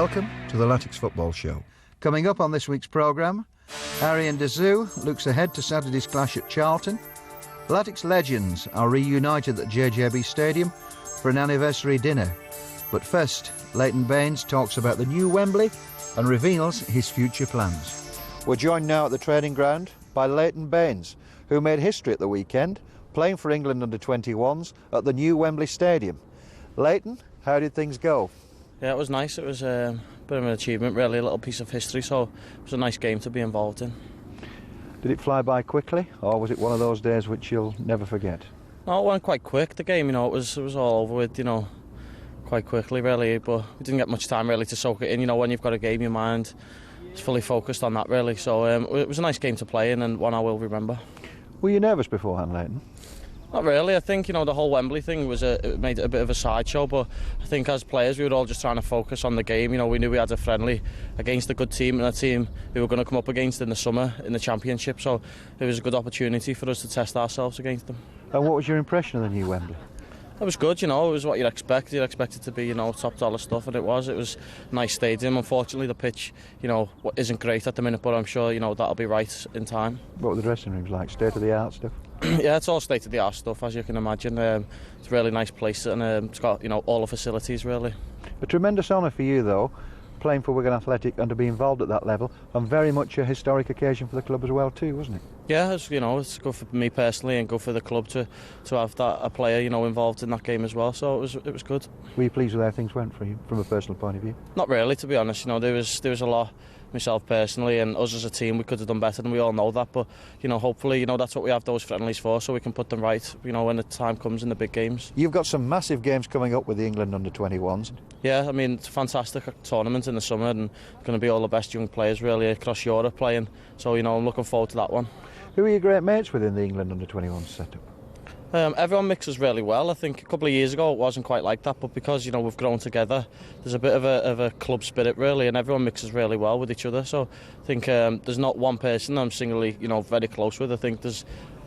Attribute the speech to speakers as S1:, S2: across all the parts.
S1: Welcome to the Latics Football Show. Coming up on this week's programme, Arian Dazoo looks ahead to Saturday's clash at Charlton. Latics legends are reunited at JJB Stadium for an anniversary dinner. But first, Leighton Baines talks about the new Wembley and reveals his future plans. We're joined now at the training ground by Leighton Baines, who made history at the weekend, playing for England under-21s at the new Wembley Stadium. Leighton, how did things go?
S2: Yeah, it was nice. It was a bit of an achievement, really, a little piece of history, so it was a nice game to be involved in.
S1: Did it fly by quickly, or was it one of those days which you'll never forget?
S2: No, it went quite quick, the game, it was all over with, quite quickly, really, but we didn't get much time, really, to soak it in. When you've got a game, your mind is fully focused on that, really, so it was a nice game to play in and one I will remember.
S1: Were you nervous beforehand, Leighton?
S2: Not really. I think, the whole Wembley thing it made it a bit of a sideshow, but I think as players we were all just trying to focus on the game. We knew we had a friendly against a good team and a team we were going to come up against in the summer in the Championship, so it was a good opportunity for us to test ourselves against them.
S1: And what was your impression of the new Wembley?
S2: It was good, it was what you'd expect. You'd expect it to be, top dollar stuff, and it was. It was a nice stadium. Unfortunately, the pitch, isn't great at the minute, but I'm sure, that'll be right in time.
S1: What were the dressing rooms like? State-of-the-art stuff?
S2: Yeah, it's all state-of-the-art stuff, as you can imagine. It's a really nice place, and it's got, all the facilities, really. A
S1: tremendous honour for you, though, playing for Wigan Athletic and to be involved at that level, and very much a historic occasion for the club as well, too, wasn't it?
S2: Yeah, it's good for me personally and good for the club to have a player, involved in that game as well. So it was good.
S1: Were you pleased with how things went for you from a personal point of view? Not
S2: really, to be honest. There was a lot. Myself personally and us as a team, we could have done better, and we all know that, but hopefully that's what we have those friendlies for, so we can put them right when the time comes in the big games.
S1: You've got some massive games coming up with the England under-21s.
S2: Yeah, it's a fantastic tournament in the summer, and going to be all the best young players really across Europe playing, so I'm looking forward to that one.
S1: Who are your great mates within the England under-21s setup?
S2: Everyone mixes really well. I think a couple of years ago it wasn't quite like that, but because we've grown together, there's a bit of a club spirit really, and everyone mixes really well with each other. So I think there's not one person I'm singly very close with. I think there's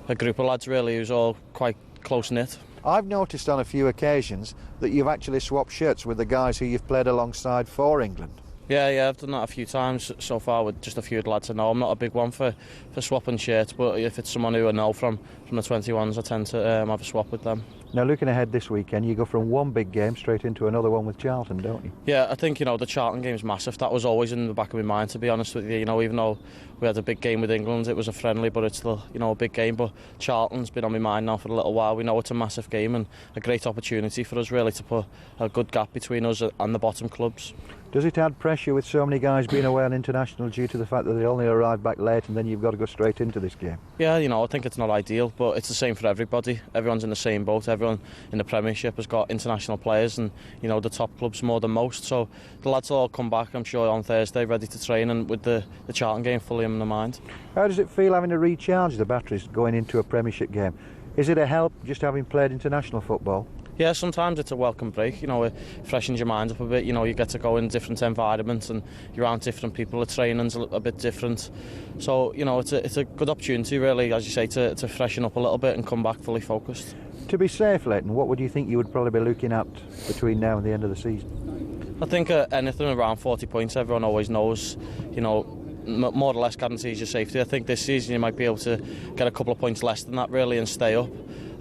S2: a group of lads really who's all quite close knit.
S1: I've noticed on a few occasions that you've actually swapped shirts with the guys who you've played alongside for England.
S2: Yeah, I've done that a few times so far with just a few lads I know. I'm not a big one for swapping shirts, but if it's someone who I know from the 21s, I tend to have a swap with them.
S1: Now, looking ahead this weekend, you go from one big game straight into another one with Charlton, don't you?
S2: Yeah, I think, the Charlton game's massive. That was always in the back of my mind, to be honest with you. Even though we had a big game with England, it was a friendly, but it's still, a big game. But Charlton's been on my mind now for a little while. We know it's a massive game and a great opportunity for us, really, to put a good gap between us and the bottom clubs.
S1: Does it add pressure with so many guys being away on international due to the fact that they only arrive back late and then you've got to go straight into this game?
S2: Yeah, I think it's not ideal, but it's the same for everybody. Everyone's in the same boat. Everyone in the Premiership has got international players and, the top clubs more than most. So the lads will all come back, I'm sure, on Thursday, ready to train and with the Charlton game fully in their mind.
S1: How does it feel having to recharge the batteries going into a Premiership game? Is it a help just having played international football?
S2: Yeah, sometimes it's a welcome break, it freshens your mind up a bit, you get to go in different environments and you're around different people, the training's a bit different. So, it's a good opportunity really, as you say, to freshen up a little bit and come back fully focused.
S1: To be safe, Leighton, what would you think you would probably be looking at between now and the end of the season?
S2: I think anything around 40 points, everyone always knows, more or less guarantees your safety. I think this season you might be able to get a couple of points less than that really and stay up.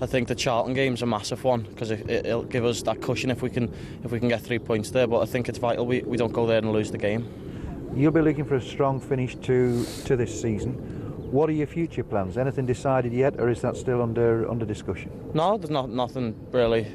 S2: I think the Charlton game's a massive one because it'll give us that cushion if we can get 3 points there, but I think it's vital we don't go there and lose the game.
S1: You'll be looking for a strong finish to this season. What are your future plans? Anything decided yet, or is that still under discussion?
S2: No, there's nothing really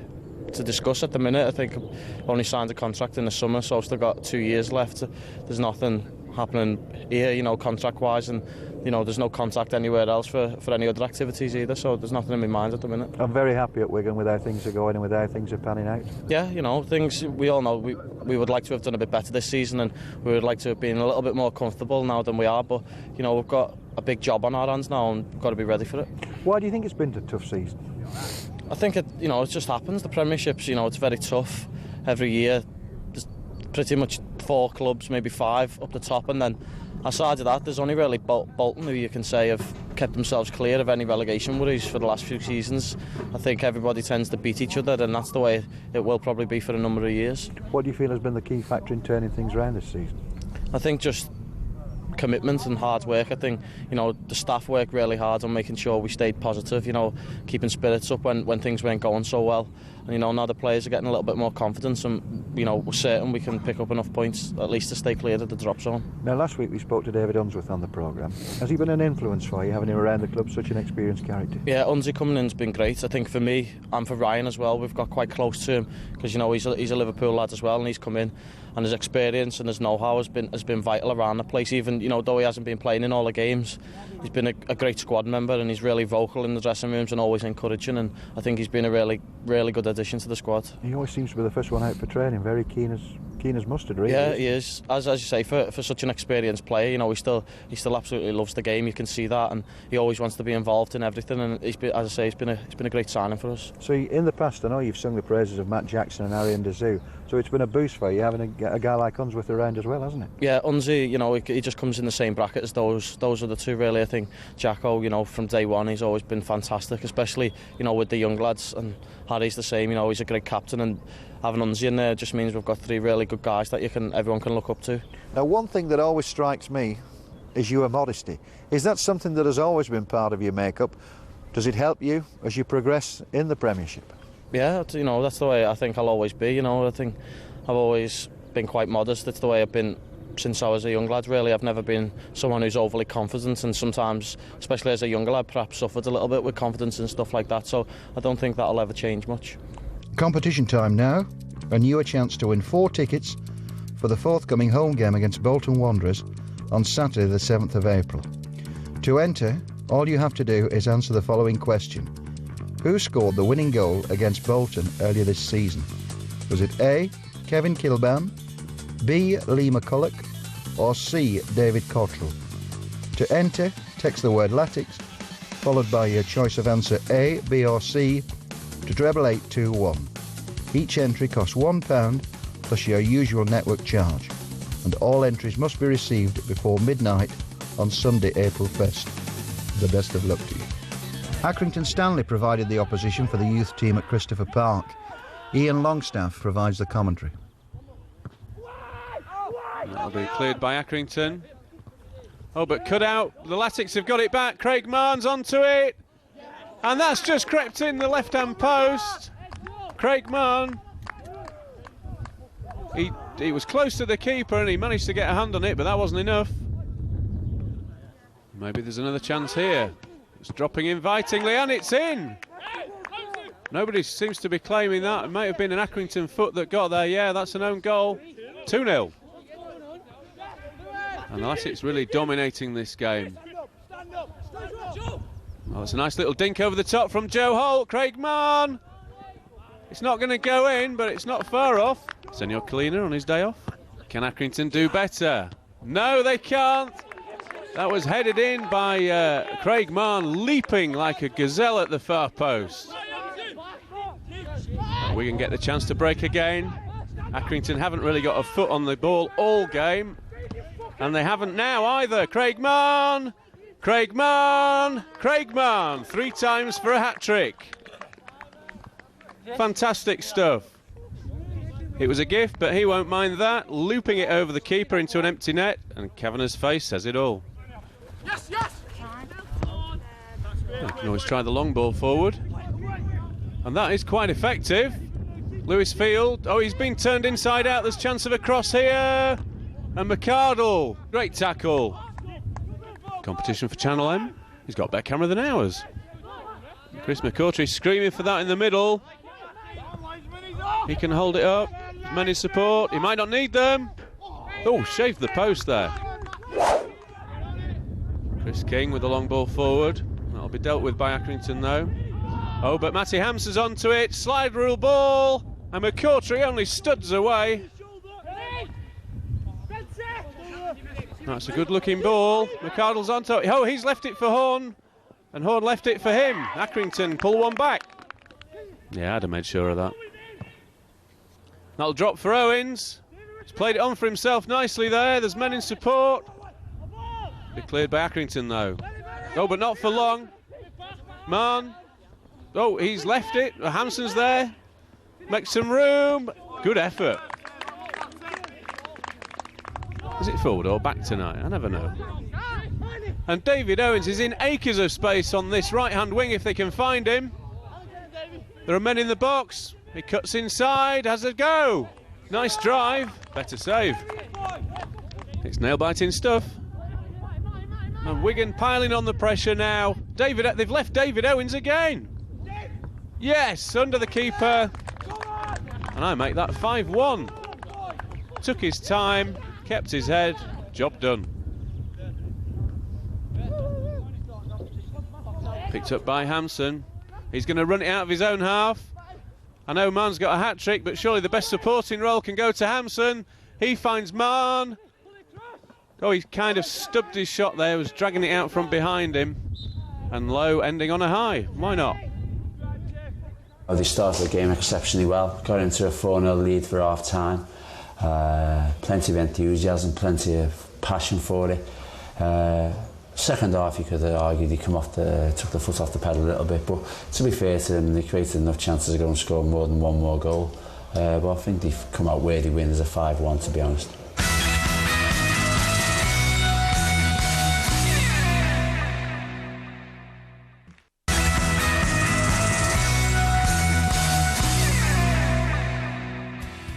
S2: to discuss at the minute. I think I've only signed a contract in the summer, so I've still got 2 years left. There's nothing happening here, contract-wise, and there's no contact anywhere else for any other activities either, so there's nothing in my mind at the minute.
S1: I'm very happy at Wigan with how things are going and with how things are panning out.
S2: Yeah, things, we all know we would like to have done a bit better this season, and we would like to have been a little bit more comfortable now than we are, but we've got a big job on our hands now and we've got to be ready for it.
S1: Why do you think it's been a tough season?
S2: I think it just happens. The Premiership's, it's very tough every year. There's pretty much 4 clubs, maybe 5 up the top, and then aside of that, there's only really Bolton who you can say have kept themselves clear of any relegation worries for the last few seasons. I think everybody tends to beat each other, and that's the way it will probably be for a number of years.
S1: What do you feel has been the key factor in turning things around this season?
S2: I think just commitment and hard work. I think, you know, the staff worked really hard on making sure we stayed positive, you know, keeping spirits up when things weren't going so well. And, you know, now the players are getting a little bit more confidence, and, you know, we're certain we can pick up enough points at least to stay clear of the drop zone.
S1: Now, last week we spoke to David Unsworth on the programme. Has he been an influence for you, having him around the club, such an experienced character?
S2: Yeah, Unsy coming in's been great. I think for me and for Ryan as well, we've got quite close to him because, you know, he's a Liverpool lad as well, and he's come in, and his experience and his know-how has been vital around the place. Even, you know, though he hasn't been playing in all the games, he's been a great squad member, and he's really vocal in the dressing rooms and always encouraging, and I think he's been a really good addition to the squad.
S1: He always seems to be the first one out for training, very keen as mustard, really.
S2: Yeah, he is. As you say, for such an experienced player, you know, he still absolutely loves the game. You can see that, and he always wants to be involved in everything. And he's been, as I say, he's been a great signing for us.
S1: So in the past, I know you've sung the praises of Matt Jackson and Arian Dazoo. So it's been a boost for you having a guy like Unsworth around as well, hasn't it?
S2: Yeah, Unsy, you know, he just comes in the same bracket as those are the two really. I think Jacko, you know, from day one he's always been fantastic, especially, you know, with the young lads, and Harry's the same. You know, he's a great captain, and having Unsy in there just means we've got three really good guys that everyone can look up to.
S1: Now, one thing that always strikes me is your modesty. Is that something that has always been part of your makeup? Does it help you as you progress in the Premiership?
S2: Yeah, you know, that's the way I think I'll always be. You know, I think I've always been quite modest. It's the way I've been since I was a young lad, really. I've never been someone who's overly confident, and sometimes, especially as a younger lad, perhaps suffered a little bit with confidence and stuff like that. So I don't think that'll ever change much. Competition time now. A newer chance to win 4 tickets for the forthcoming home game against Bolton Wanderers on Saturday the 7th of April. To enter, all you have to do is answer the following question. Who scored the winning goal against Bolton earlier this season? Was it A, Kevin Kilban, B, Lee McCulloch, or C, David Cottrell? To enter, text the word Latics, followed by your choice of answer A, B or C, to 88821. Each entry costs £1 plus your usual network charge, and all entries must be received before midnight on Sunday, April 1st. The best of luck to you. Accrington Stanley provided the opposition for the youth team at Christopher Park. Ian Longstaff provides the commentary.
S3: That'll be cleared by Accrington. Oh, but cut out. The Latics have got it back. Craig Marnes onto it. And that's just crept in the left-hand post. Craig Marne. He was close to the keeper and he managed to get a hand on it, but that wasn't enough. Maybe there's another chance here. It's dropping invitingly, and it's in. Nobody seems to be claiming that. It might have been an Accrington foot that got there. Yeah, that's an own goal. 2-0. And the Latics really dominating this game. Oh, it's a nice little dink over the top from Joe Holt. Craig Marne. It's not going to go in, but it's not far off. Senor Kalina on his day off. Can Accrington do better? No, they can't. That was headed in by Craig Marne, leaping like a gazelle at the far post. Wigan get the chance to break again. Accrington haven't really got a foot on the ball all game, and they haven't now either. Craig Marne, Craig Marne, Craig Marne, 3 times for a hat-trick. Fantastic stuff. It was a gift, but he won't mind that. Looping it over the keeper into an empty net, and Kavanagh's face says it all.
S4: Yes, yes.
S3: You can always try the long ball forward, and that is quite effective. Lewis Field, oh, he's been turned inside out. There's chance of a cross here, and McArdle, great tackle. Competition for Channel M. He's got a better camera than ours. Chris McCautry screaming for that in the middle. He can hold it up. Men in support. He might not need them. Oh, shaved the post there. Chris King with the long ball forward. That'll be dealt with by Accrington though. Oh, but Matty Hamson's onto it. Slide rule ball. And McCautry only studs away. That's a good looking ball. McArdle's onto it. Oh, he's left it for Horn. And Horn left it for him. Accrington pull one back. Yeah, I'd have made sure of that. That'll drop for Owens. He's played it on for himself nicely there. There's men in support. Be cleared by Accrington though. Oh, but not for long. Mann. Oh, he's left it. Hansen's there. Makes some room. Good effort. Is it forward or back tonight? I never know. And David Owens is in acres of space on this right-hand wing if they can find him. There are men in the box. He cuts inside, has a go. Nice drive. Better save. It's nail-biting stuff. And Wigan piling on the pressure now. They've left David Owens again. Yes, under the keeper. And I make that 5-1. Took his time, kept his head, job done. Picked up by Hansen. He's going to run it out of his own half. I know Mann's got a hat-trick, but surely the best supporting role can go to Hansen. He finds Mann. Oh, he kind of stubbed his shot there, was dragging it out from behind him. And Lowe ending on a high. Why not?
S4: Oh, they started the game exceptionally well. Got into a 4-0 lead for half-time. Plenty of enthusiasm, plenty of passion for it. Second half, you could have argued he took the foot off the pedal a little bit, but to be fair to them, they created enough chances to go and score more than one more goal. But I think they've come out worthy wins a 5-1, to be honest.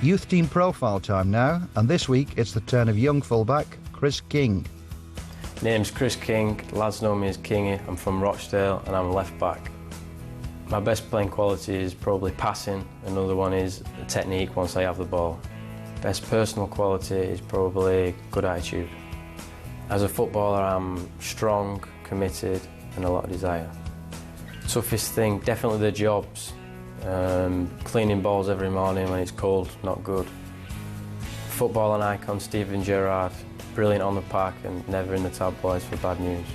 S1: Youth team profile time now, and this week it's the turn of young fullback Chris King.
S5: Name's Chris King, lads know me as Kingy. I'm from Rochdale and I'm left back. My best playing quality is probably passing, another one is technique once I have the ball. Best personal quality is probably good attitude. As a footballer, I'm strong, committed and a lot of desire. Toughest thing, definitely the jobs. Cleaning balls every morning when it's cold, not good. Footballing icon Steven Gerrard, brilliant on the park and never in the tabloids for bad news.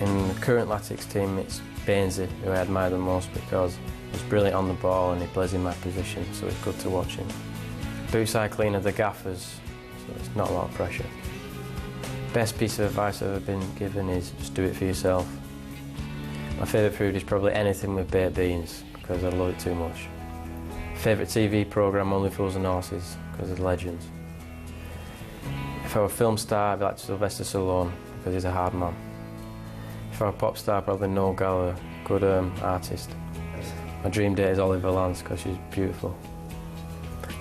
S5: In the current Latics team, it's Bainsey who I admire the most because he's brilliant on the ball and he plays in my position, so it's good to watch him. Boots I clean are the gaffers, so it's not a lot of pressure. Best piece of advice I've ever been given is just do it for yourself. My favourite food is probably anything with baked beans, because I love it too much. Favourite TV programme, Only Fools and Horses, because of the legends. If I were a film star, I'd like Sylvester Stallone, because he's a hard man. If I were a pop star, probably Noel Gallagher, good artist. My dream date is Oliver Lance, because she's beautiful.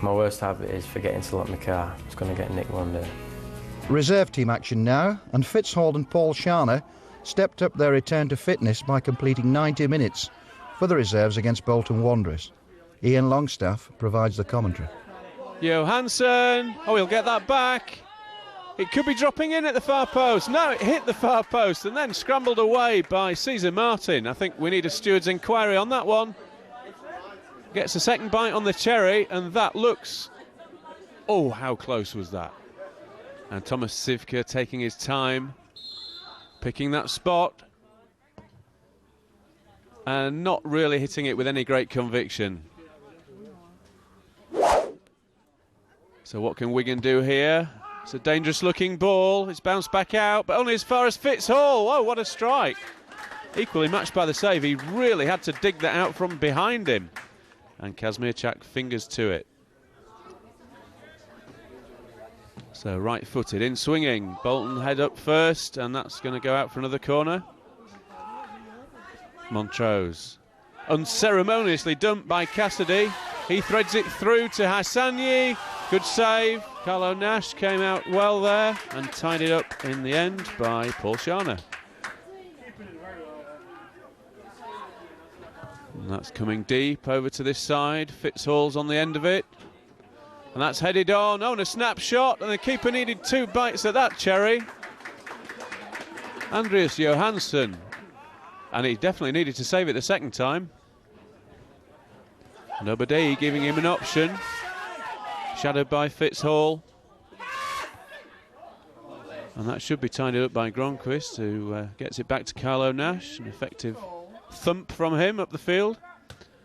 S5: My worst habit is forgetting to lock my car. It's going to get nicked one day.
S1: Reserve team action now, and Fitzhall and Paul Sharner stepped up their return to fitness by completing 90 minutes for the reserves against Bolton Wanderers. Ian Longstaff provides the commentary.
S3: Johansson, oh, he'll get that back. It could be dropping in at the far post. No, it hit the far post and then scrambled away by Caesar Martin. I think we need a steward's inquiry on that one. Gets a second bite on the cherry, and that looks... Oh, how close was that? And Thomas Sivka taking his time, picking that spot, and not really hitting it with any great conviction. So what can Wigan do here? It's a dangerous looking ball. It's bounced back out, but only as far as Fitzhall. Oh, what a strike. Equally matched by the save. He really had to dig that out from behind him. And Kazmierczak fingers to it. So right-footed in swinging. Bolton head up first, and that's going to go out for another corner. Montrose. Unceremoniously dumped by Cassidy. He threads it through to Hassani. Good save. Carlo Nash came out well there and tied it up in the end by Paul Sharner. And that's coming deep over to this side. Fitzhall's on the end of it. And that's headed on. Oh, and a snapshot. And the keeper needed 2 bites at that cherry. Andreas Johansson. And he definitely needed to save it the second time. Nobody giving him an option. Shadowed by Fitzhall. And that should be tidied up by Gronquist, who gets it back to Carlo Nash. An effective thump from him up the field.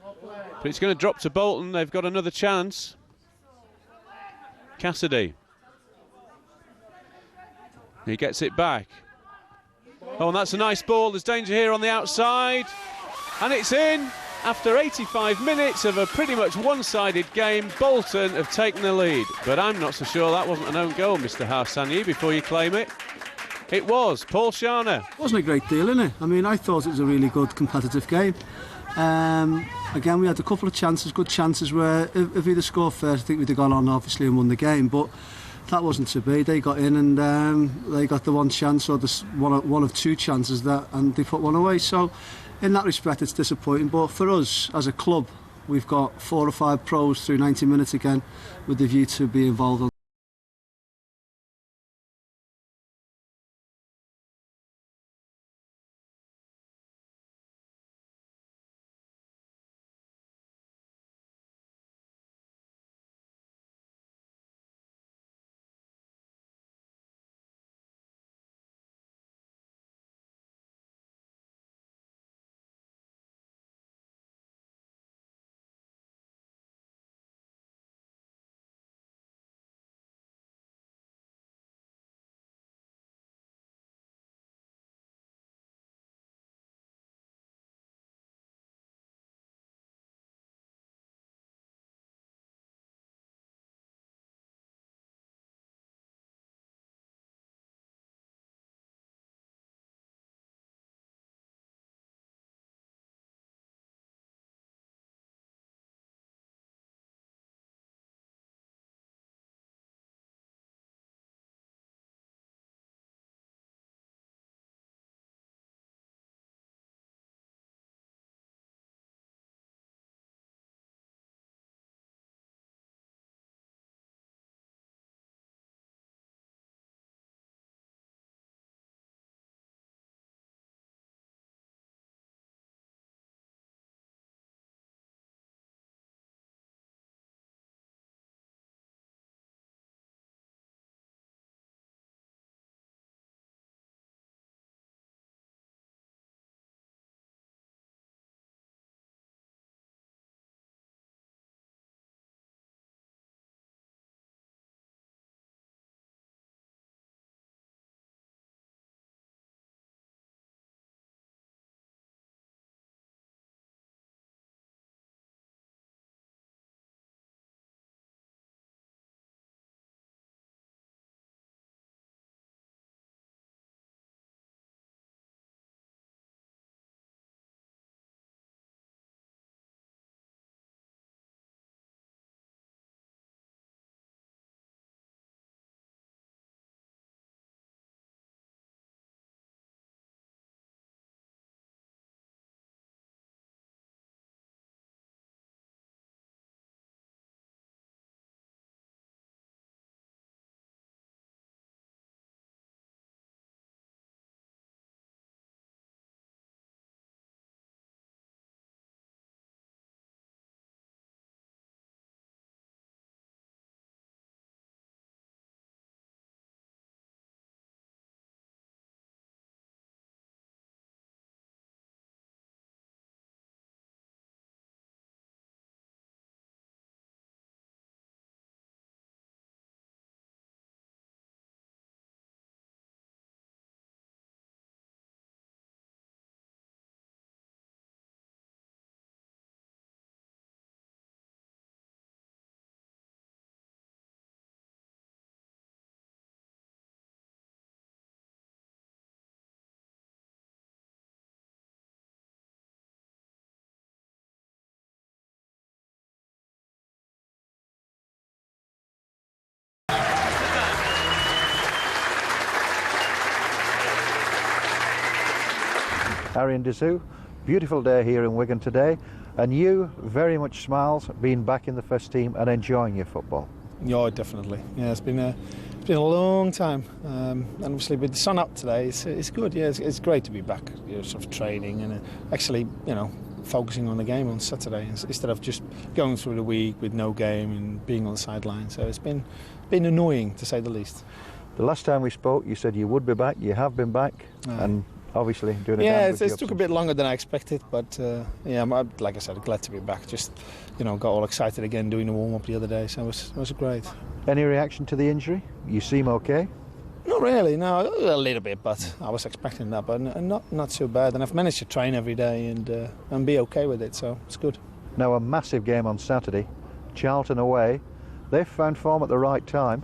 S3: But it's going to drop to Bolton. They've got another chance. Cassidy. He gets it back. Oh, and that's a nice ball. There's danger here on the outside. And it's in. After 85 minutes of a pretty much one-sided game, Bolton have taken the lead. But I'm not so sure that wasn't an own goal, Mr. Harsanyi, before you claim it. It was. Paul Sharner.
S6: It wasn't a great deal, innit? I mean, I thought it was a really good competitive game. Again, we had a couple of chances, good chances, where if we'd have scored first, I think we'd have gone on, obviously, and won the game. But that wasn't to be. They got in and they got the one chance, or one of two chances, and they put one away. So, in that respect, it's disappointing. But for us, as a club, we've got 4 or 5 pros through 90 minutes again, with the view to be involved on.
S1: Arian Dessou, beautiful day here in Wigan today, and you very much smiles being back in the first team and enjoying your football.
S7: Yeah, definitely. Yeah, it's been a long time, and obviously with the sun up today, it's good. Yeah, it's great to be back, sort of training and actually, focusing on the game on Saturday instead of just going through the week with no game and being on the sideline. So it's been annoying, to say the least.
S1: The last time we spoke, you said you would be back. You have been back, and obviously doing a damn good job.
S7: It took a bit longer than I expected, but I'm, like I said, glad to be back. Just got all excited again doing the warm up the other day, so it was great.
S1: Any reaction to the injury? You seem okay?
S7: Not really, no, a little bit, but I was expecting that, but not too bad. And I've managed to train every day and be okay with it, so it's good.
S1: Now a massive game on Saturday, Charlton away. They've found form at the right time.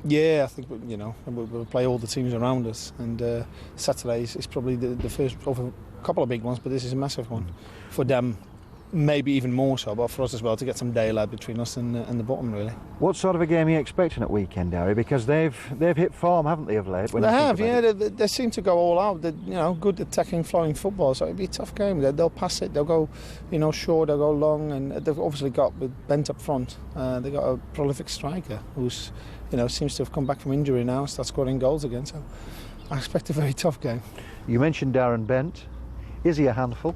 S7: Yeah, I think we'll play all the teams around us, and Saturday is probably the first of a couple of big ones, but this is a massive one for them. Maybe even more so, but for us as well, to get some daylight between us and the bottom, really.
S1: What sort of a game are you expecting at weekend, Harry? Because they've hit form, haven't they, of late?
S7: They have, yeah. They seem to go all out. They're, good attacking, flowing football. So it'll be a tough game. They'll pass it. They'll go, short. They'll go long, and they've obviously got Bent up front. They got a prolific striker who's, seems to have come back from injury now, starts scoring goals again. So I expect a very tough game. You
S1: mentioned Darren Bent. Is he a handful?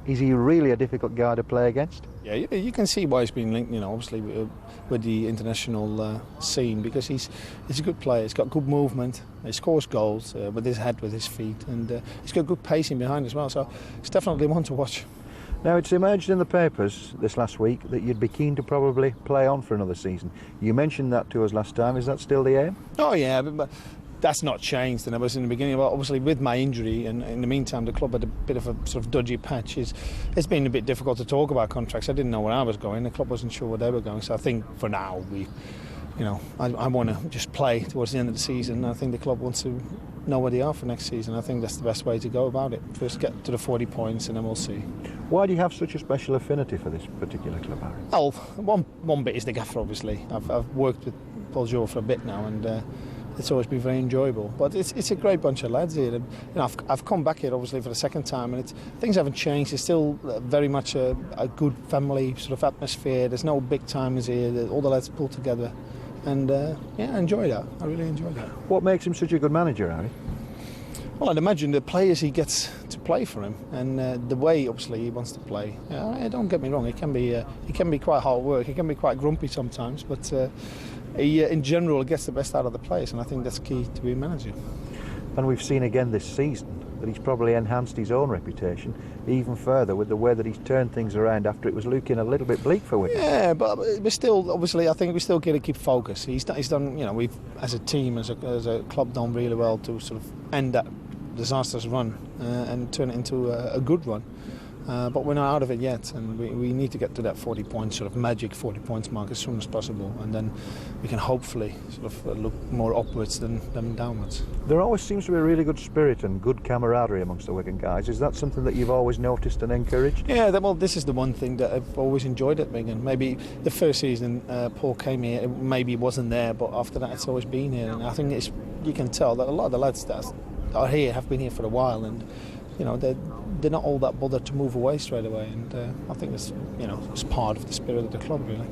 S1: Is he really a difficult guy to play against?
S7: Yeah, you can see why he's been linked, obviously with the international scene, because he's a good player. He's got good movement. He scores goals with his head, with his feet, and he's got good pacing behind as well. So it's definitely one to watch.
S1: Now, it's emerged in the papers this last week that you'd be keen to probably play on for another season. You mentioned that to us last time. Is that still the aim?
S7: Oh yeah, but that's not changed, and it was in the beginning. Well, obviously with my injury, and in the meantime the club had a bit of a sort of dodgy patch. It's been a bit difficult to talk about contracts. I didn't know where I was going. The club wasn't sure where they were going. So I think for now I want to just play towards the end of the season. I think the club wants to know where they are for next season. I think that's the best way to go about it. First get to the 40 points and then we'll see.
S1: Why do you have such a special affinity for this particular club, Harry?
S7: Well, one bit is the gaffer, obviously. I've worked with Paul Joe for a bit now, and it's always been very enjoyable. But it's a great bunch of lads here. And, I've come back here obviously for the second time, and things haven't changed. It's still very much a good family sort of atmosphere. There's no big timers here. All the lads pull together, and I enjoy that. I really enjoy that.
S1: What makes him such a good manager, Harry?
S7: Well, I'd imagine the players he gets to play for him, and the way obviously he wants to play. Don't get me wrong; he can be quite hard work. He can be quite grumpy sometimes, but he, in general, gets the best out of the players, and I think that's key to being manager.
S1: And we've seen again this season that he's probably enhanced his own reputation even further with the way that he's turned things around after it was looking a little bit bleak for Wigan.
S7: Yeah, but we're still, obviously, I think we still got to keep focus. He's done, we've as a team, as a club, done really well to sort of end that disastrous run and turn it into a good run. But we're not out of it yet, and we need to get to that 40 points, sort of magic 40 points mark as soon as possible, and then we can hopefully sort of look more upwards than downwards.
S1: There always seems to be a really good spirit and good camaraderie amongst the Wigan guys. Is that something that you've always noticed and encouraged?
S7: Yeah, well, this is the one thing that I've always enjoyed at Wigan. Maybe the first season Paul came here, it maybe wasn't there, but after that it's always been here, and I think you can tell that a lot of the lads that are here have been here for a while, and they're not all that bothered to move away straight away, and I think it's part of the spirit of the club, really.